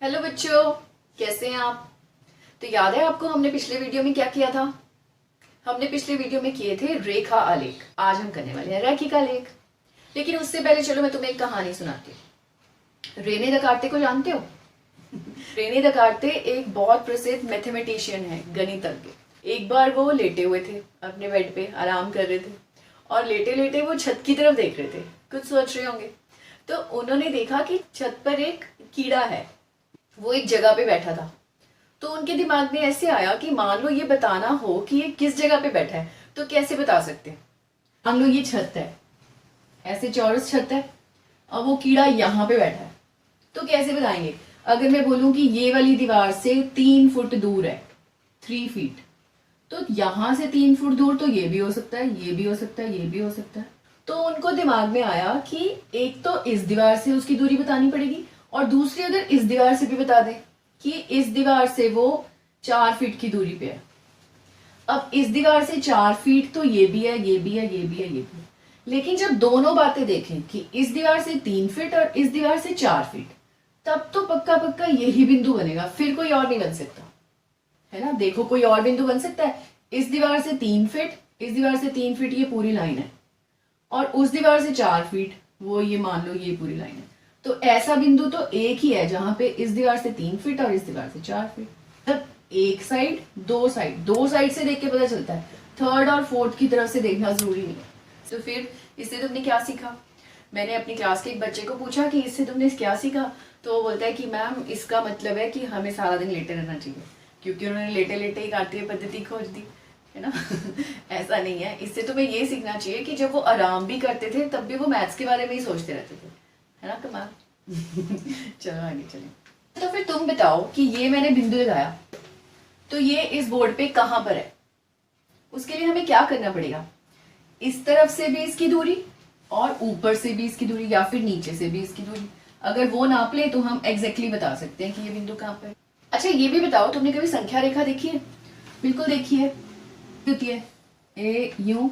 Hello बच्चों, कैसे हैं आप। तो याद है आपको हमने पिछले वीडियो में क्या किया था। हमने पिछले वीडियो में किए थे रेखा आलेख। आज हम करने वाले हैं रैखिक आलेख। लेकिन उससे पहले चलो मैं तुम्हें एक कहानी सुनाती हूँ। रेने दकार्ते को जानते हो? रेने दकार्ते एक बहुत प्रसिद्ध मैथमेटिशियन है, गणितज्ञ। एक बार वो लेटे हुए थे, अपने बेड पे आराम कर रहे थे और लेटे लेटे वो छत की तरफ देख रहे थे। कुछ सोच रहे होंगे। तो उन्होंने देखा कि छत पर एक कीड़ा है, वो एक जगह पे बैठा था। तो उनके दिमाग में ऐसे आया कि मान लो ये बताना हो कि ये किस जगह पे बैठा है, तो कैसे बता सकते हैं। मान लो ये छत है, ऐसे चौरस छत है और वो कीड़ा यहाँ पे बैठा है, तो कैसे बताएंगे। अगर मैं बोलूं कि ये वाली दीवार से 3 फुट दूर है, 3 फीट, तो यहां से 3 फुट दूर तो ये भी हो सकता है, ये भी हो सकता है, ये भी हो सकता है। तो उनको दिमाग में आया कि एक तो इस दीवार से उसकी दूरी बतानी पड़ेगी और दूसरी अगर इस दीवार से भी बता दें कि इस दीवार से वो 4 फीट की दूरी पे है। अब इस दीवार से 4 फीट तो ये भी है, ये भी है, ये भी है, ये भी है। लेकिन जब दोनों बातें देखें कि इस दीवार से 3 फीट और इस दीवार से 4 फीट, तब तो पक्का पक्का यही बिंदु बनेगा, फिर कोई और नहीं बन सकता, है ना। देखो कोई और बिंदु बन सकता है। इस दीवार से 3 फीट, इस दीवार से 3 फीट ये पूरी लाइन है, और उस दीवार से 4 फीट, वो ये मान लो ये पूरी लाइन है। तो ऐसा बिंदु तो एक ही है जहां पे इस दीवार से 3 फीट और इस दीवार से 4 फीट। तब एक साइड, दो साइड से देख के पता चलता है। थर्ड और फोर्थ की तरफ से देखना जरूरी नहीं है। तो फिर इससे तुमने क्या सीखा। मैंने अपनी क्लास के एक बच्चे को पूछा कि इससे तुमने क्या सीखा, तो वो बोलता है कि मैम इसका मतलब है कि हमें सारा दिन लेटे रहना चाहिए, क्योंकि उन्होंने लेटे लेटे ही कार्तीय पद्धति खोज दी, है ना। ऐसा नहीं है। इससे तुम्हें ये सीखना चाहिए कि जब वो आराम भी करते थे तब भी वो मैथ्स के बारे में ही सोचते रहते थे, है ना कमाल। चलो आगे चलें। तो फिर तुम बताओ कि ये मैंने बिंदु लगाया, तो ये इस बोर्ड पे कहां पर है। उसके लिए हमें क्या करना पड़ेगा। इस तरफ से भी इसकी दूरी और ऊपर से भी इसकी दूरी, या फिर नीचे से भी इसकी दूरी। अगर वो नाप ले तो हम एग्जैक्टली बता सकते हैं कि ये बिंदु कहां पर है। अच्छा ये भी बताओ, तुमने कभी संख्या रेखा देखी है? बिल्कुल देखी है। होती है ए यूं,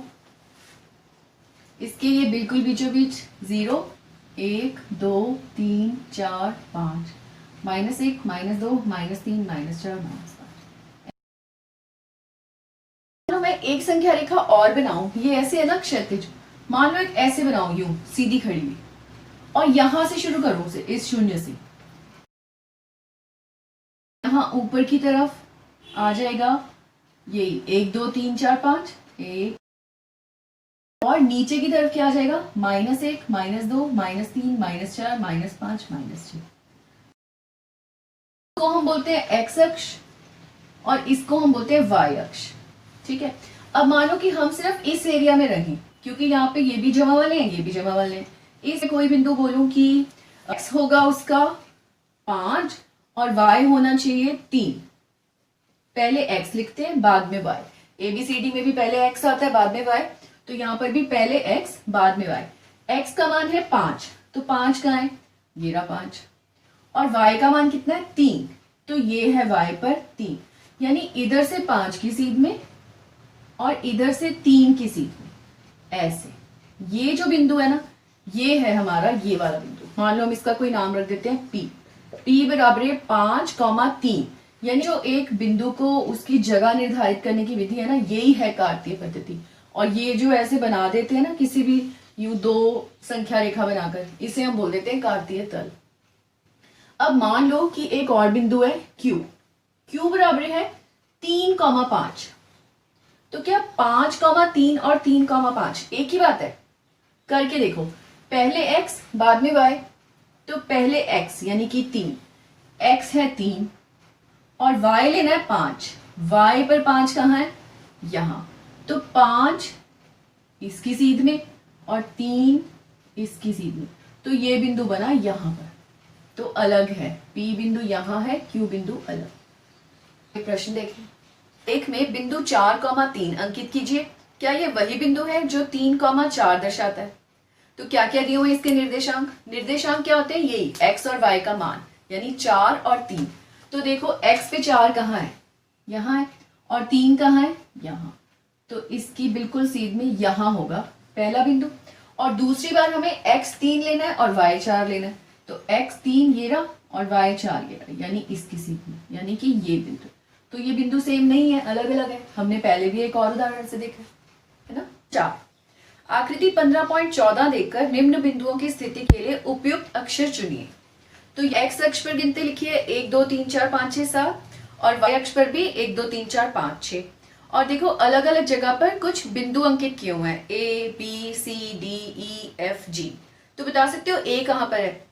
इसके ये बिल्कुल बीचों बीच 0, 1, 2, 3, 4, 5, -1, -2, -3, -4, -5। लो मैं एक संख्या रेखा और बनाऊं, ये ऐसे है ना क्षैतिज। मान लो एक ऐसे बनाऊं यूं सीधी खड़ी हुई, और यहां से शुरू करूं उसे, इस शून्य से। यहां ऊपर की तरफ आ जाएगा यही 1, 2, 3, 4, 5, 1, और नीचे की तरफ क्या आ जाएगा, -1, -2, -3, -4, -5, -6। को हम बोलते हैं एक्स अक्ष और इसको हम बोलते हैं वाई अक्ष। ठीक है। अब मानो कि हम सिर्फ इस एरिया में रहें, क्योंकि यहाँ पे ये भी जमा वाले हैं, ये भी जमा वाले हैं। इस कोई बिंदु बोलूं कि एक्स होगा उसका 5 और वाई होना चाहिए 3। पहले एक्स लिखते हैं बाद में वाई। एबीसीडी में भी पहले एक्स आता है बाद में वाई, तो यहां पर भी पहले एक्स बाद में वाई। एक्स का मान है 5, तो 5 कहाँ है, ये रहा 5। और वाई का मान कितना है 3, तो ये है वाई पर 3। यानी इधर से 5 की सीध में और इधर से 3 की सीध में, ऐसे। ये जो बिंदु है ना, ये है हमारा ये वाला बिंदु। मान लो हम इसका कोई नाम रख देते हैं पी। पी बराबर है 5,3। यानी जो एक बिंदु को उसकी जगह निर्धारित करने की विधि है ना, यही है कार्तीय पद्धति। और ये जो ऐसे बना देते हैं ना किसी भी यूं 2 संख्या रेखा बनाकर, इसे हम बोल देते हैं कार्तीय तल। अब मान लो कि एक और बिंदु है Q। Q बराबर है 3,5। तो क्या 5,3 और 3,5 एक ही बात है? करके देखो। पहले x बाद में y, तो पहले x यानी कि 3, x है 3 और y लेना है 5। y पर 5 कहाँ है, यहां। तो 5 इसकी सीध में और 3 इसकी सीध में, तो ये बिंदु बना यहां पर। तो अलग है, P बिंदु यहां है, Q बिंदु अलग। एक प्रश्न देखें। एक में बिंदु 4,3 अंकित कीजिए। क्या ये वही बिंदु है जो 3,4 दर्शाता है? तो क्या क्या दिए हुए इसके निर्देशांक। निर्देशांक क्या होते हैं, यही x और y का मान, यानी 4 और 3। तो देखो x पे 4 कहाँ है, यहाँ है, और 3 कहाँ है, यहाँ। तो इसकी बिल्कुल सीध में यहां होगा पहला बिंदु। और दूसरी बार हमें x 3 लेना है और y 4 लेना है। तो x 3 ये रहा और y 4 ये रहा, यानी इसकी सीध में, यानी कि ये बिंदु। तो ये बिंदु सेम नहीं है, अलग अलग है। हमने पहले भी एक और उदाहरण से देखा है ना। 4, आकृति 15.14 देखकर निम्न बिंदुओं की स्थिति के लिए उपयुक्त अक्षर चुनिए। तो x अक्ष पर गिनते लिखिए 1 2 3 4 5 6 7 और y अक्ष पर भी 1 2 3 4 5 6। और देखो अलग अलग जगह पर कुछ बिंदु अंकित किए हुए हैं, A B C D E F G। तो बता सकते हो A कहाँ पर है।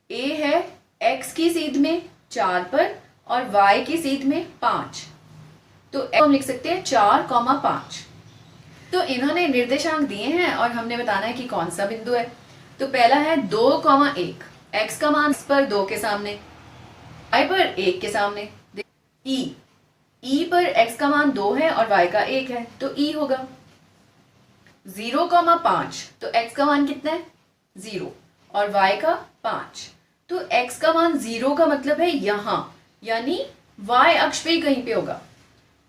A है x की सीध में 4 पर और y की सीध में 5। तो हम लिख सकते हैं 4,5। तो इन्होंने निर्देशांक दिए हैं और हमने बताना है कि कौन सा बिंदु है। तो पहला है 2,1, x का मान इस पर 2 के सामने, y पर 1 के सामने। E पर x का मान 2 है और y का 1 है, तो E होगा। 0,5, तो x का मान कितना है 0 और y का 5। तो x का मान 0 का मतलब है यहां, यानी y अक्ष पे ही कहीं पे होगा।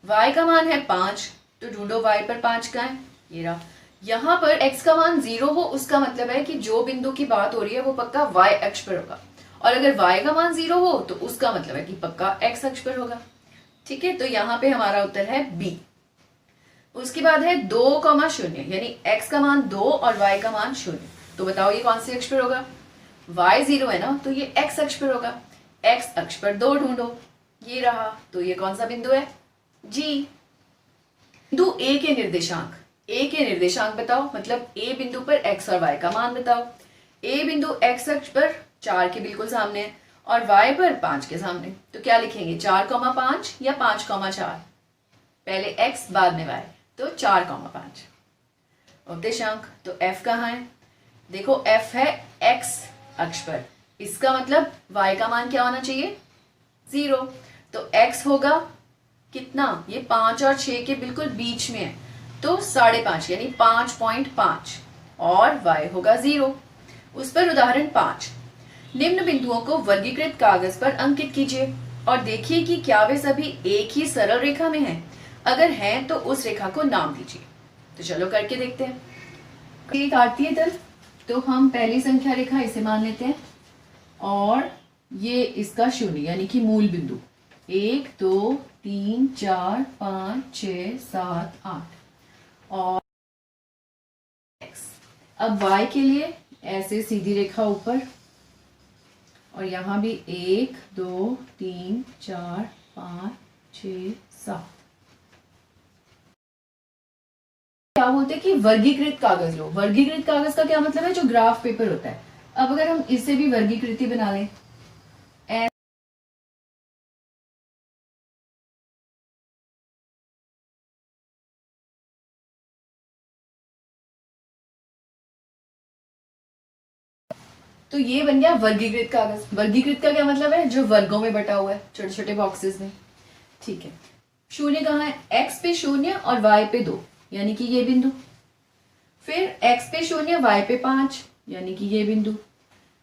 y का मान है 5, तो ढूंढो y पर 5 का है, ये रहा। यहां पर x का मान 0 हो, उसका मतलब है कि जो बिंदु की बात हो रही है वो पक्का y अक्ष पर होगा, और अगर y का मान 0 हो तो उसका मतलब है कि पक्का x अक्ष पर होगा। ठीक है, तो यहाँ पे हमारा उत्तर है B। उसके बाद है 2,0, यानी x का मान 2 और y का मान 0। तो बताओ ये कौन से अक्ष पर होगा। y 0 है ना, तो ये x अक्ष पर होगा। x अक्ष पर 2 ढूंढो, ये रहा। तो ये कौन सा बिंदु है G। बिंदु A के निर्देशांक, A के निर्देशांक बताओ, मतलब A बिंदु पर x और y का मान बताओ। A बिंदु x अक्ष पर 4 के बिल्कुल सामने है और y पर 5 के सामने। तो क्या लिखेंगे 4,5 या 5,4। पहले x बाद में y, तो 4,5। उपदेशांक, तो f कहाँ है। देखो f है x अक्ष पर, इसका मतलब y का मान क्या होना चाहिए 0। तो x होगा कितना, ये 5 और 6 के बिल्कुल बीच में है, तो 5.5 यानी 5.5 और y होगा 0। उस पर उदाहरण 5, निम्न बिंदुओं को वर्गीकृत कागज पर अंकित कीजिए और देखिए कि क्या वे सभी एक ही सरल रेखा में हैं। अगर हैं तो उस रेखा को नाम दीजिए। तो चलो करके देखते हैं। एक आती है तल, तो हम पहली संख्या रेखा इसे मान लेते हैं और ये इसका 0 यानी कि मूल बिंदु 1 2 3 4 5 6 7 8 और x। अब y के लिए ऐसे सीधी रेखा ऊपर और यहाँ भी 1 2 3 4 5 6 7। क्या बोलते हैं कि वर्गीकृत कागज लो। वर्गीकृत कागज का क्या मतलब है, जो ग्राफ पेपर होता है। अब अगर हम इससे भी वर्गीकृति बना लें, तो ये बन गया वर्गीकृत कागज। वर्गीकृत का क्या मतलब है, जो वर्गों में बटा हुआ है, छोटे छोटे बॉक्सेस में। ठीक है, 0 कहाँ है, x पे 0 और y पे 2 यानी कि ये बिंदु। फिर x पे 0 y पे 5 यानी कि ये बिंदु।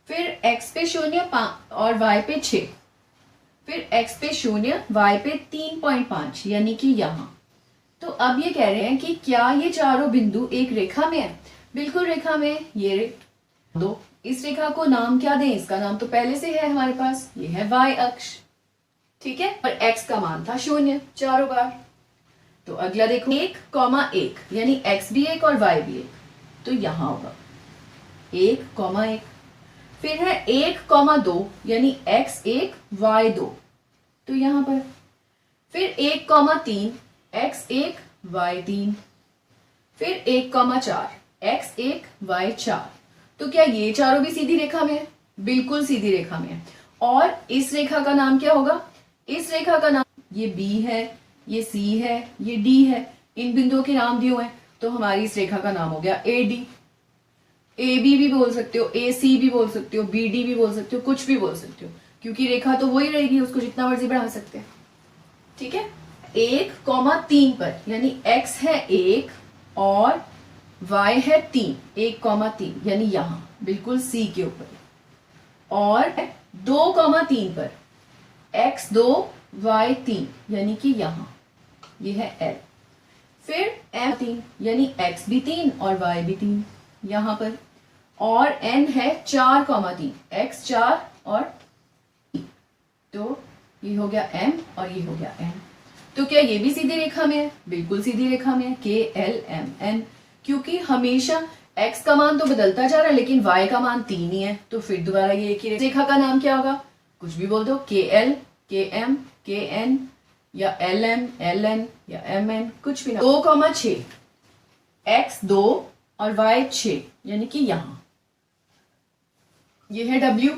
फिर x पे 0 और y पे 6। फिर x पे 0 y पे 3.5 यानी कि यहाँ। तो अब ये कह रहे हैं कि क्या ये चारों बिंदु एक रेखा में है। बिल्कुल रेखा में। ये दो, इस रेखा को नाम क्या दें, इसका नाम तो पहले से है हमारे पास, ये है y अक्ष। ठीक है, और x का मान था 0 चारों बार। तो अगला देखो 1,1 यानी x भी 1 और y भी 1, तो यहां होगा 1,1। फिर है 1,2 यानी x 1 y 2, तो यहां पर। फिर 1,3 x 1 y 3। फिर 1,4 x 1 y 4। तो क्या ये चारों भी सीधी रेखा में है, बिल्कुल सीधी रेखा में है। और इस रेखा का नाम क्या होगा, इस रेखा का नाम, ये B है, ये C है, ये D है, इन बिंदुओं के नाम दिए हुए हैं, तो हमारी इस रेखा का नाम हो गया AD। AB भी बोल सकते हो, AC भी बोल सकते हो, BD भी बोल सकते हो, कुछ भी बोल सकते हो, क्योंकि रेखा तो वही रहेगी, उसको जितना मर्जी बढ़ा सकते हैं। ठीक है, 1,3 पर यानी x है 1 और y है 3, 1,3 यानी यहां बिल्कुल C के ऊपर। और 2,3 पर x 2 y 3 यानी कि यहां, ये है L। फिर m 3 यानी x भी 3 और y भी 3 यहां पर। और n है 4,3 x 4 और ये हो गया m और ये हो गया n। तो क्या ये भी सीधी रेखा में है? बिल्कुल सीधी रेखा में है, KLMN। क्योंकि हमेशा x का मान तो बदलता जा रहा है लेकिन y का मान 3 ही है, तो फिर दोबारा ये एक ही रेखा का नाम क्या होगा? कुछ भी बोल दो, KL, KM, KN या LM, LN या MN, कुछ भी ना। 2,6 x 2 और y 6, यानी कि यहां ये है W।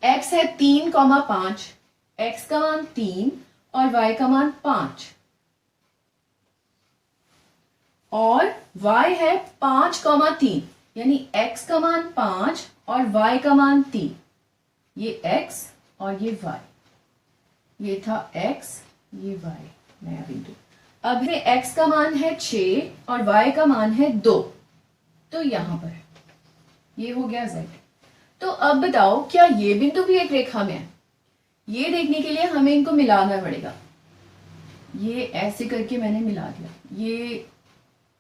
x है 3,5, x का मान 3 और y का मान 5, और y है 5,3, यानी x का मान 5 और y का मान 3। ये x और ये y, ये था x, ये y, नया बिंदु। अब है x का मान है 6 और y का मान है 2, तो यहां पर ये हो गया z। तो अब बताओ क्या ये बिंदु भी एक रेखा में है? ये देखने के लिए हमें इनको मिलाना पड़ेगा। ये ऐसे करके मैंने मिला दिया, ये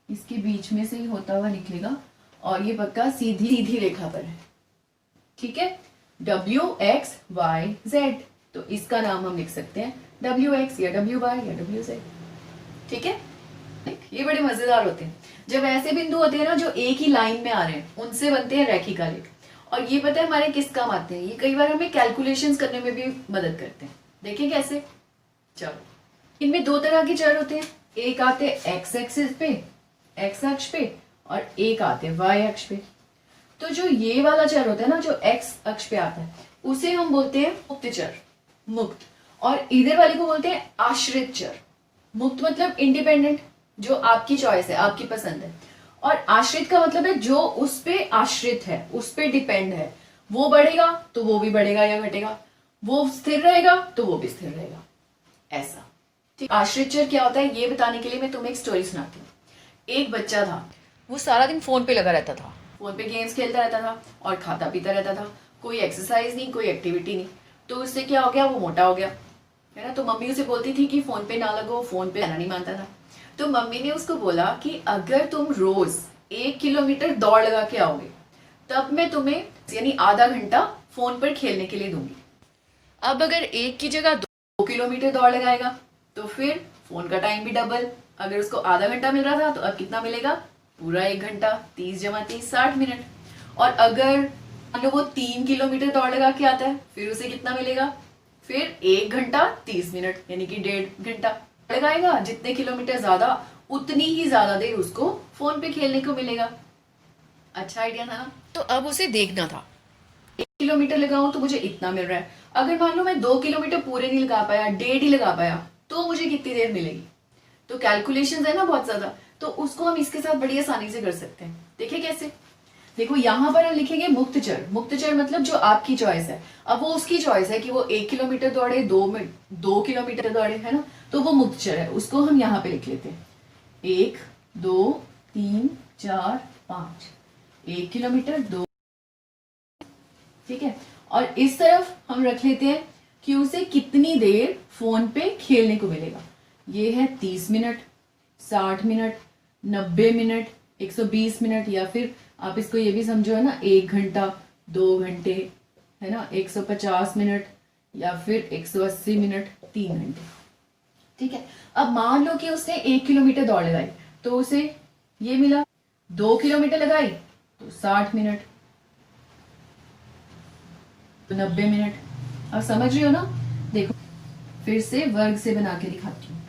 इसके बीच में से ही होता हुआ निकलेगा और ये पक्का सीधी सीधी रेखा पर है। ठीक है, W X Y Z, तो इसका नाम हम लिख सकते हैं WX या WY या WZ। ठीक है, ये बड़े मजेदार होते हैं जब ऐसे बिंदु होते हैं ना जो एक ही लाइन में आ रहे हैं, उनसे बनते हैं रेखिक आलेख। और ये पता है हमारे किस काम आते हैं? ये कई बार हमें कैलकुलेशंस करने में भी मदद करते हैं। देखिए कैसे। चलो, इनमें दो तरह के चर होते हैं, एक आते हैं एक्स एक्सिस पे, एक्स अक्ष पे, और एक आते हैं वाई अक्ष पे। तो जो ये वाला चर होता है ना, जो एक्स अक्ष पे आता है, उसे हम बोलते हैं मुक्त चर, मुक्त। और इधर वाले को बोलते हैं आश्रित चर। मुक्त मतलब इंडिपेंडेंट, जो आपकी चॉइस है, आपकी पसंद है। और आश्रित का मतलब है जो उस पे आश्रित है, उस पे डिपेंड है। वो बढ़ेगा तो वो भी बढ़ेगा या घटेगा, वो स्थिर रहेगा तो वो भी स्थिर रहेगा, ऐसा। ठीक, आश्रित चर क्या होता है ये बताने के लिए मैं तुम्हें एक स्टोरी सुनाती हूँ। एक बच्चा था, वो सारा दिन फोन पे लगा रहता था, फोन पे गेम्स खेलता रहता था और खाता पीता रहता था। कोई एक्सरसाइज नहीं, कोई एक्टिविटी नहीं। तो उससे क्या हो गया? वो मोटा हो गया, है ना। तो मम्मी उसे बोलती थी कि फोन पे ना लगो, फोन पे आना नहीं मानता था। तो मम्मी ने उसको बोला कि अगर तुम रोज 1 किलोमीटर दौड़ लगा के आओगे तब मैं तुम्हें यानी आधा घंटा फोन पर खेलने के लिए दूंगी। अब अगर 1 की जगह 2 किलोमीटर दौड़ लगाएगा तो फिर फोन का टाइम भी डबल। अगर उसको आधा घंटा मिल रहा था तो अब कितना मिलेगा? पूरा 1 घंटा, 30 × 30 60 मिनट। और अगर मान लो वो 3 किलोमीटर दौड़ लगा के आता है, फिर उसे कितना मिलेगा? फिर 1 घंटा 30 मिनट, यानी कि 1.5 घंटा लगाएगा। जितने किलोमीटर ज्यादा उतनी ही ज्यादा देर उसको फोन पे खेलने को मिलेगा। अच्छा आइडिया था ना। तो अब उसे देखना था, 1 किलोमीटर लगाऊं तो मुझे इतना मिल रहा है। अगर मान लो मैं 2 किलोमीटर पूरे नहीं लगा पाया, 1.5 ही लगा पाया, तो मुझे कितनी देर मिलेगी? तो कैलकुलेशंस है ना बहुत ज्यादा, तो उसको हम इसके साथ बड़ी आसानी से कर सकते हैं। देखिए कैसे। देखो यहाँ पर हम लिखेंगे मुक्त चर। मुक्त चर मतलब जो आपकी चॉइस है। अब वो उसकी चॉइस है कि वो 1 किलोमीटर दौड़े, 2 किलोमीटर दौड़े, है ना। तो वो मुक्त चर है, उसको हम यहाँ पे लिख लेते हैं 1 2 3 4 5, 1 किलोमीटर 2। ठीक है, और इस तरफ हम रख लेते हैं कि उसे कितनी देर फोन पे खेलने को मिलेगा। ये है 30 मिनट, 60 मिनट, 90 मिनट, 120 मिनट, या फिर आप इसको ये भी समझो है ना 1 घंटा, 2 घंटे, है ना, 150 मिनट, या फिर 180 मिनट, 3 घंटे। ठीक है, अब मान लो कि उसने 1 किलोमीटर दौड़ लगाई तो उसे ये मिला। 2 किलोमीटर लगाई तो 60 मिनट, तो 90 मिनट। अब समझ रही हो ना। देखो फिर से वर्ग से बना के दिखाती हूँ।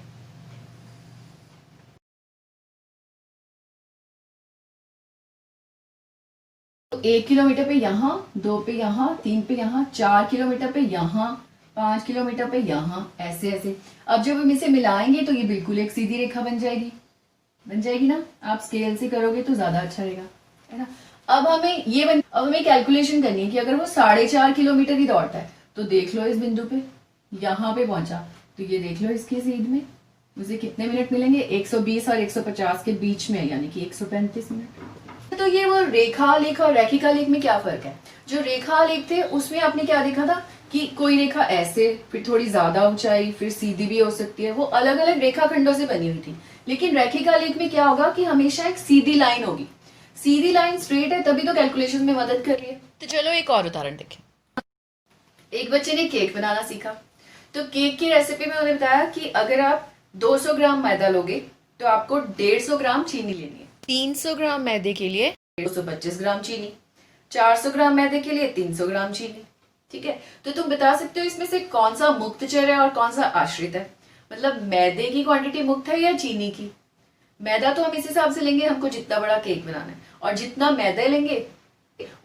तो 1 किलोमीटर पे यहाँ, 2 पे यहाँ, 3 पे यहाँ, 4 किलोमीटर पे यहाँ, 5 किलोमीटर पे यहाँ, ऐसे ऐसे। अब जब हम इसे मिलाएंगे तो ये बिल्कुल एक सीधी रेखा बन जाएगी, बन जाएगी ना। आप स्केल से करोगे तो ज्यादा अच्छा रहेगा, है ना। अब हमें कैलकुलेशन करनी है कि अगर वो 4.5 किलोमीटर ही दौड़ता है तो देख लो इस बिंदु पे यहाँ पे पहुंचा, तो ये देख लो इसके सीध में मुझे कितने मिनट मिलेंगे? 120 और 150 के बीच में, यानी कि 135 मिनट। तो ये वो रेखालेख और रैखिकालेख में क्या फर्क है? जो रेखालेख थे उसमें आपने क्या देखा था कि कोई रेखा ऐसे, फिर थोड़ी ज्यादा ऊंचाई, फिर सीधी भी हो सकती है, वो अलग अलग रेखाखंडों से बनी हुई थी। लेकिन रैखिकालेख में क्या होगा कि हमेशा एक सीधी लाइन होगी। सीधी लाइन स्ट्रेट है तभी तो कैलकुलेशन में मदद कर रही है। तो चलो एक और उदाहरण देखें। एक बच्चे ने केक बनाना सीखा, तो केक की रेसिपी में उन्होंने बताया कि अगर आप 200 ग्राम मैदा लोगे तो आपको 150 ग्राम चीनी लेनी है। 300 ग्राम मैदे के लिए 225 ग्राम चीनी, 400 ग्राम मैदे के लिए 300 ग्राम चीनी। ठीक है, तो तुम बता सकते हो इसमें से कौन सा मुक्त चर है और कौन सा आश्रित है, मतलब मैदे की क्वांटिटी मुक्त है या चीनी की। मैदा तो हम इस हिसाब से लेंगे, हमको जितना बड़ा केक बनाना है, और जितना मैदा लेंगे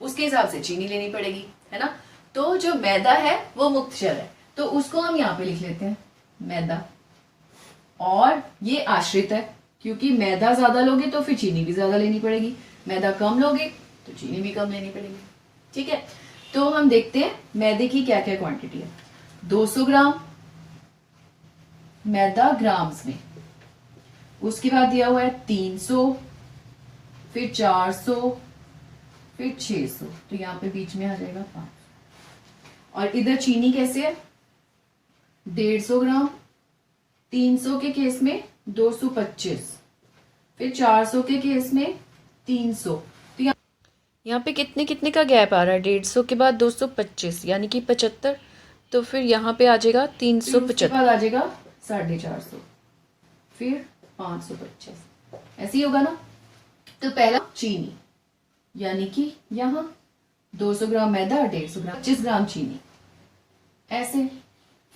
उसके हिसाब से चीनी लेनी पड़ेगी, है ना। तो जो मैदा है वो मुक्त चर है, तो उसको हम यहाँ पे लिख लेते हैं मैदा, और ये आश्रित है क्योंकि मैदा ज्यादा लोगे तो फिर चीनी भी ज्यादा लेनी पड़ेगी, मैदा कम लोगे तो चीनी भी कम लेनी पड़ेगी। ठीक है, तो हम देखते हैं मैदे की क्या क्या क्वांटिटी है। 200 ग्राम मैदा ग्राम्स में, उसके बाद दिया हुआ है 300, फिर 400, फिर 600, तो यहाँ पे बीच में आ जाएगा 5। और इधर चीनी कैसे है, 150 ग्राम, 300 के केस में 225, फिर 400 के केस में 300। तो यहाँ पे कितने कितने का गैप आ रहा है, 150 के बाद 225 यानी कि 75, तो फिर यहाँ पे आ जाएगा 375, बाद आ जाएगा 450, फिर 525, ऐसे ही होगा ना। तो पहला चीनी यानी कि यहाँ 200 ग्राम मैदा, 150 ग्राम, 25 ग्राम चीनी, ऐसे।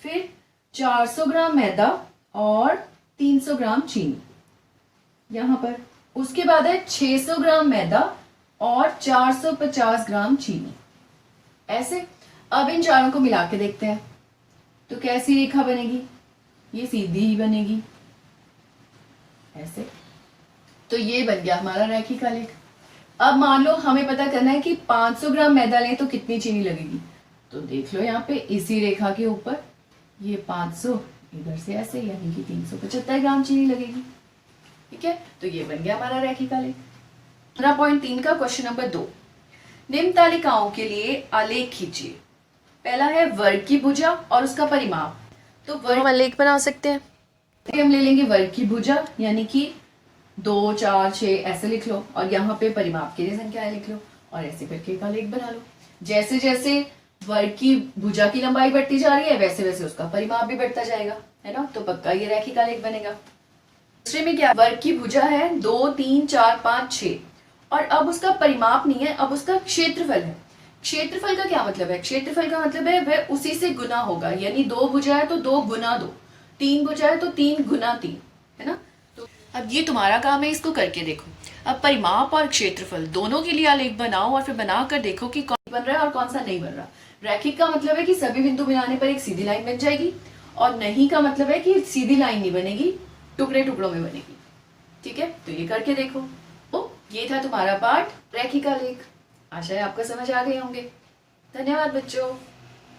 फिर 400 ग्राम मैदा और 300 ग्राम चीनी यहाँ पर। उसके बाद है 600 ग्राम मैदा और 450 ग्राम चीनी, ऐसे। अब इन चारों को मिला के देखते हैं तो कैसी रेखा बनेगी, ये सीधी ही बनेगी ऐसे। तो ये बन गया हमारा रैखिक आलेख। अब मान लो हमें पता करना है कि 500 ग्राम मैदा लें तो कितनी चीनी लगेगी, तो देख लो यहाँ पे इसी रेखा के ऊपर ये 500 इधर से ऐसे, यानी कि 375 ग्राम चीनी लगेगी। ठीक है, तो ये बन गया हमारा रैखिक आलेख। 15.3 का क्वेश्चन नंबर 2, निम्न तालिकाओं के लिए आलेख खींचिए। पहला है वर्ग की भुजा और उसका परिमाप। तो वर्ग आलेख बना सकते हैं, हम ले लेंगे वर्ग की भुजा यानी कि 2, 4, 6 ऐसे लिख लो, और यहाँ पे परिमाप के लिए संख्याएं लिख लो, और ऐसे करके एक आलेख बना लो। जैसे जैसे वर्ग की भुजा की लंबाई बढ़ती जा रही है वैसे वैसे उसका परिमाप भी बढ़ता जाएगा, है ना। तो पक्का ये रैखिक आलेख बनेगा। दूसरे में क्या, वर्ग की भुजा है 2, 3, 4, 5, 6, और अब उसका परिमाप नहीं है, अब उसका क्षेत्रफल है। क्षेत्रफल का क्या मतलब है, क्षेत्रफल का मतलब है वह उसी से गुना होगा, यानी 2 भुजा है तो 2 गुना 2, 3 भुजा है तो 3 गुना 3, है ना। तो अब ये तुम्हारा काम है, इसको करके देखो। अब परिमाप और क्षेत्रफल दोनों के लिए आलेख बनाओ और फिर बनाकर देखो कि कौन बन रहा है और कौन सा नहीं बन रहा। रैखिक का मतलब है कि सभी बिंदु मिलाने पर एक सीधी लाइन बन जाएगी, और नहीं का मतलब है कि सीधी लाइन नहीं बनेगी, टुकड़े टुकड़ों में बनेगी। ठीक है, तो ये करके देखो। ये था तुम्हारा पाठ रैखिक आलेख। आशा है आपको समझ आ गए होंगे। धन्यवाद बच्चों।